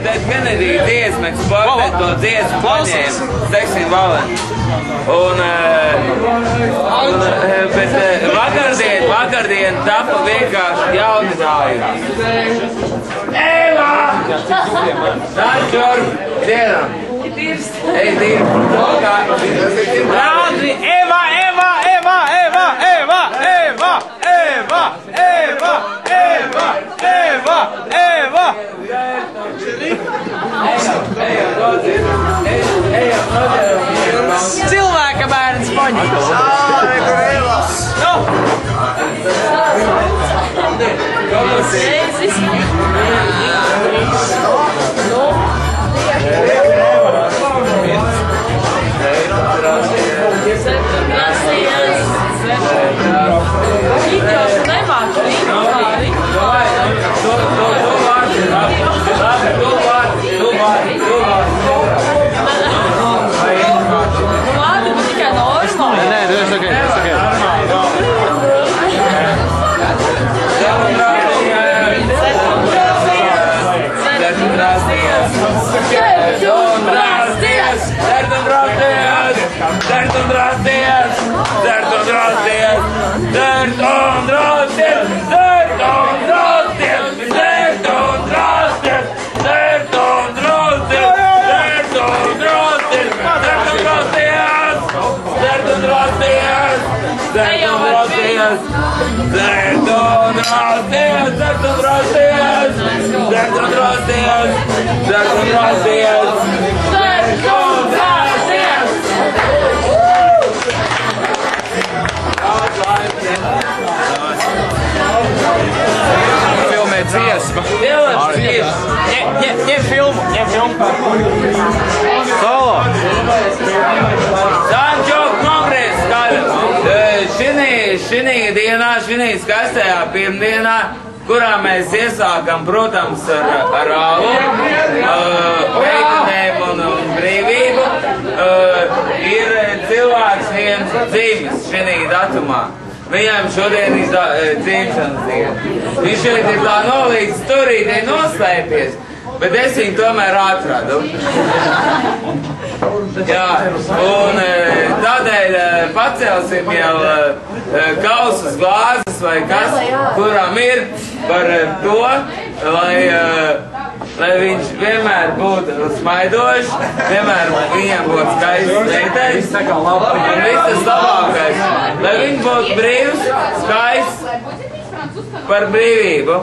Dead Kennedy dziesmu, eksportēt to dziesmu paņēma, Sexy Valent. Bet vakardien tapa vienkārši jauninājums. Eva! Nāc šurp, dienam! Ej, dirb! Rādri! Eva! Eva! Eva! Eva! Eva! Eva! Eva! Eva! Eva! Eva! Eva! Cilvēka bērns paņems! Ņem filmu. Solo. Sančo kongress, šinī dienā, šinī skaistajā pirmdienā, kurā mēs iesākam, protams, ar alu, meitenēm un brīvību, ir cilvēks viens dzimis šinī datumā. Viņam šodien ir dzimšanas diena. Viņš šeit ir tā nolīdz turītē noslēpies, bet es viņu tomēr atradu. Jā, un tādēļ pacelsim jau kausus glāzes vai kas, kuram ir par to, lai viņš vienmēr būtu smaidošs, vienmēr viņam būtu skaists meitenis, un viss tas labākais, lai viņš būtu brīvs, skaists par brīvību.